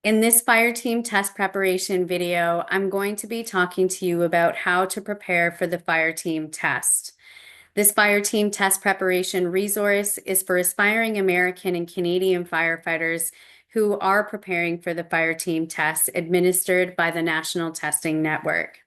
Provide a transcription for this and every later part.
In this FireTEAM test preparation video, I'm going to be talking to you about how to prepare for the FireTEAM test. This FireTEAM test preparation resource is for aspiring American and Canadian firefighters who are preparing for the FireTEAM test administered by the National Testing Network.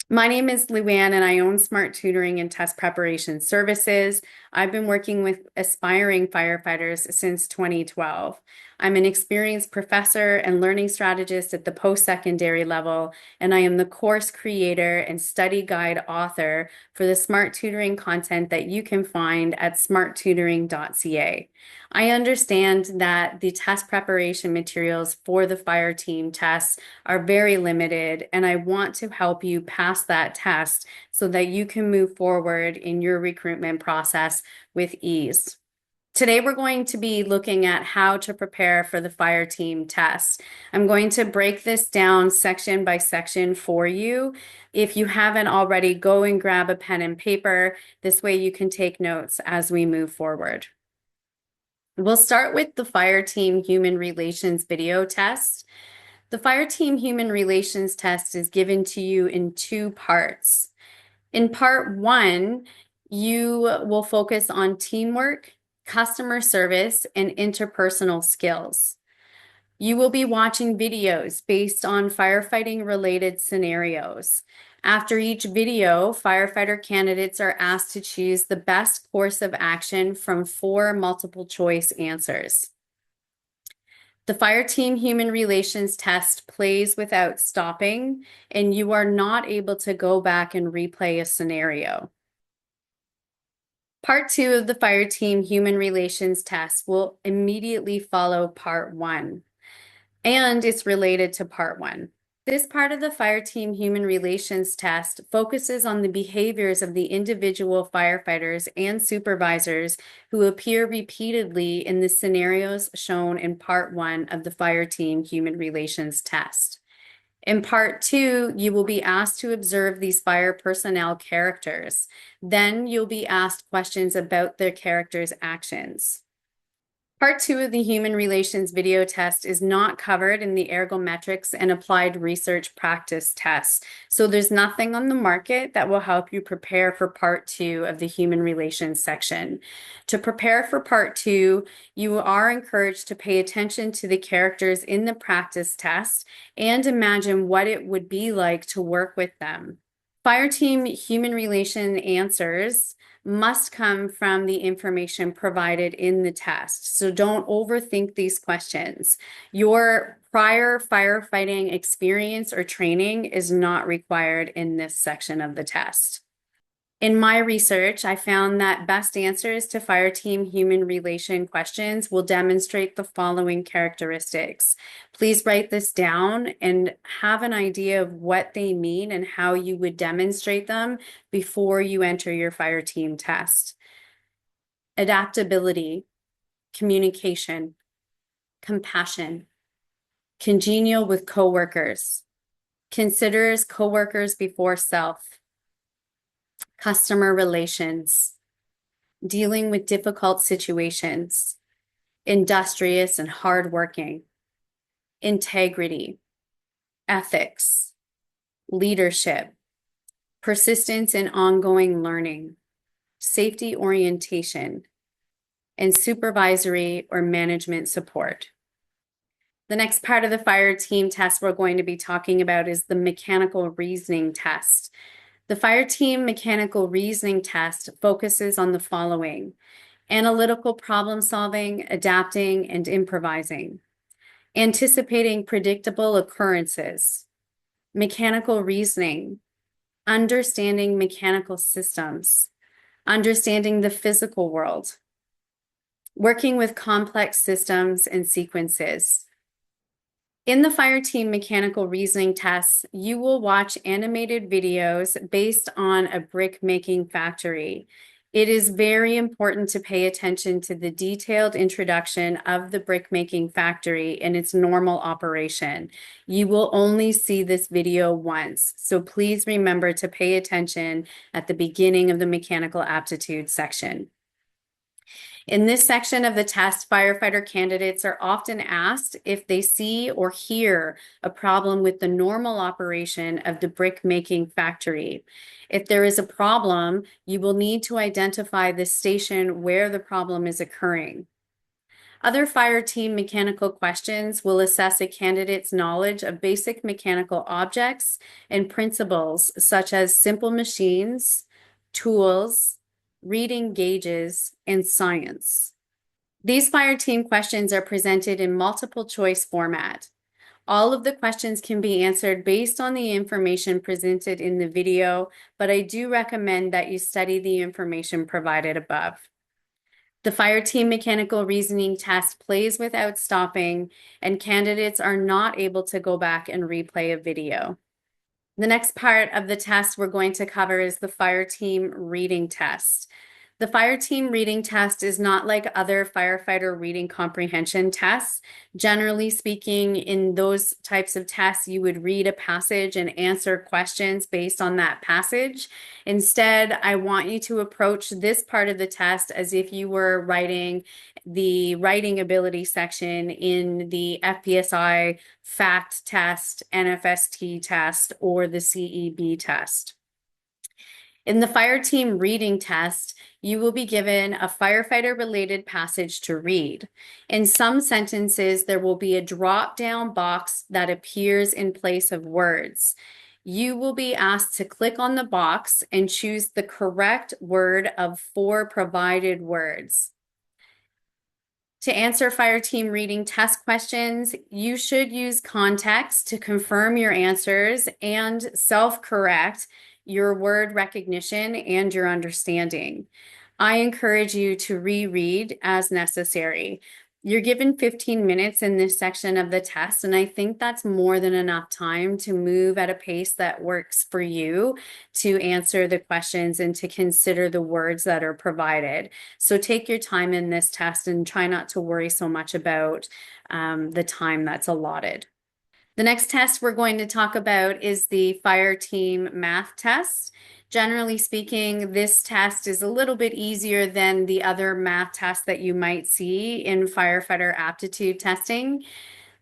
My name is Luann and I own Smart Tutoring and Test Preparation Services. I've been working with aspiring firefighters since 2012. I'm an experienced professor and learning strategist at the post-secondary level, and I am the course creator and study guide author for the Smart Tutoring content that you can find at smarttutoring.ca. I understand that the test preparation materials for the FireTEAM tests are very limited, and I want to help you pass that test so that you can move forward in your recruitment process with ease. Today, we're going to be looking at how to prepare for the FireTEAM test. I'm going to break this down section by section for you. If you haven't already, go and grab a pen and paper. This way you can take notes as we move forward. We'll start with the FireTEAM Human Relations video test. The FireTEAM Human Relations test is given to you in two parts. In part one, you will focus on teamwork, customer service, and interpersonal skills. You will be watching videos based on firefighting-related scenarios. After each video, firefighter candidates are asked to choose the best course of action from 4 multiple-choice answers. The FireTEAM Human Relations test plays without stopping, and you are not able to go back and replay a scenario. Part 2 of the FireTEAM Human Relations test will immediately follow Part 1, and it's related to Part 1. This part of the FireTEAM Human Relations test focuses on the behaviors of the individual firefighters and supervisors who appear repeatedly in the scenarios shown in Part 1 of the FireTEAM Human Relations test. In Part 2, you will be asked to observe these fire personnel characters. Then you'll be asked questions about their characters' actions. Part 2 of the Human Relations video test is not covered in the ergometrics and applied research practice tests. So there's nothing on the market that will help you prepare for Part 2 of the Human Relations section. To prepare for Part 2, you are encouraged to pay attention to the characters in the practice test and imagine what it would be like to work with them. FireTEAM Human Relation answers must come from the information provided in the test. So don't overthink these questions. Your prior firefighting experience or training is not required in this section of the test. In my research, I found that best answers to FireTEAM human relation questions will demonstrate the following characteristics. Please write this down and have an idea of what they mean and how you would demonstrate them before you enter your FireTEAM test. Adaptability, communication, compassion, congenial with coworkers, considers coworkers before self, customer relations, dealing with difficult situations, industrious and hardworking, integrity, ethics, leadership, persistence in ongoing learning, safety orientation, and supervisory or management support. The next part of the FireTEAM test we're going to be talking about is the mechanical reasoning test. The FireTEAM mechanical reasoning test focuses on the following: analytical problem solving, adapting, and improvising, anticipating predictable occurrences, mechanical reasoning, understanding mechanical systems, understanding the physical world, working with complex systems and sequences. In the FireTEAM mechanical reasoning tests, you will watch animated videos based on a brick-making factory. It is very important to pay attention to the detailed introduction of the brick-making factory and its normal operation. You will only see this video once, so please remember to pay attention at the beginning of the mechanical aptitude section. In this section of the test, firefighter candidates are often asked if they see or hear a problem with the normal operation of the brick-making factory. If there is a problem, you will need to identify the station where the problem is occurring. Other fire team mechanical questions will assess a candidate's knowledge of basic mechanical objects and principles such as simple machines, tools, reading gauges, and science. These fire team questions are presented in multiple choice format. All of the questions can be answered based on the information presented in the video, but I do recommend that you study the information provided above. The fire team mechanical reasoning test plays without stopping, and candidates are not able to go back and replay a video. The next part of the test we're going to cover is the fire team reading test. The fire team reading test is not like other firefighter reading comprehension tests. Generally speaking, in those types of tests, you would read a passage and answer questions based on that passage. Instead, I want you to approach this part of the test as if you were writing the writing ability section in the FPSI FACT test, NFST test, or the CEB test. In the fire team reading test, you will be given a firefighter-related passage to read. In some sentences, there will be a drop-down box that appears in place of words. You will be asked to click on the box and choose the correct word of 4 provided words. To answer fire team reading test questions, you should use context to confirm your answers and self-correct your word recognition and your understanding. I encourage you to reread as necessary. You're given 15 minutes in this section of the test, and I think that's more than enough time to move at a pace that works for you to answer the questions and to consider the words that are provided. So take your time in this test and try not to worry so much about the time that's allotted. The next test we're going to talk about is the fire team math test. Generally speaking, this test is a little bit easier than the other math tests that you might see in firefighter aptitude testing.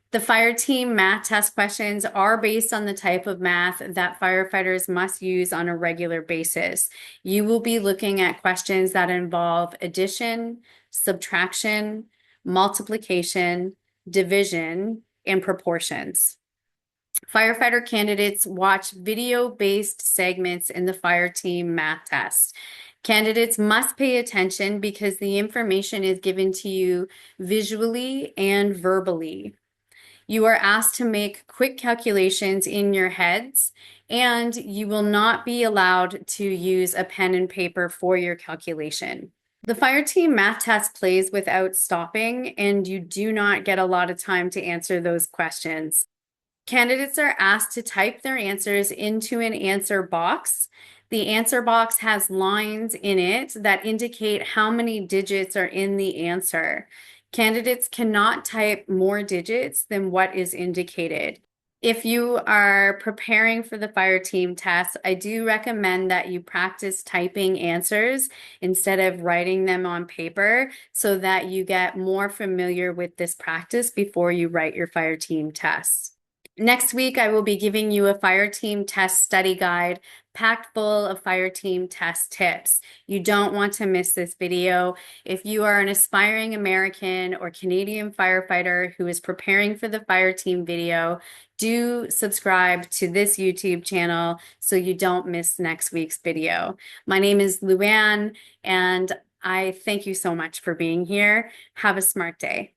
The fire team math test questions are based on the type of math that firefighters must use on a regular basis. You will be looking at questions that involve addition, subtraction, multiplication, division, and proportions. Firefighter candidates watch video-based segments in the fire team math test. Candidates must pay attention because the information is given to you visually and verbally. You are asked to make quick calculations in your heads, and you will not be allowed to use a pen and paper for your calculation. The fire team math test plays without stopping, and you do not get a lot of time to answer those questions. Candidates are asked to type their answers into an answer box. The answer box has lines in it that indicate how many digits are in the answer. Candidates cannot type more digits than what is indicated. If you are preparing for the fire team test, I do recommend that you practice typing answers instead of writing them on paper so that you get more familiar with this practice before you write your fire team test. Next week, I will be giving you a fire team test study guide packed full of fire team test tips. You don't want to miss this video. If you are an aspiring American or Canadian firefighter who is preparing for the fire team video, do subscribe to this YouTube channel so you don't miss next week's video. My name is Luann, and I thank you so much for being here. Have a smart day.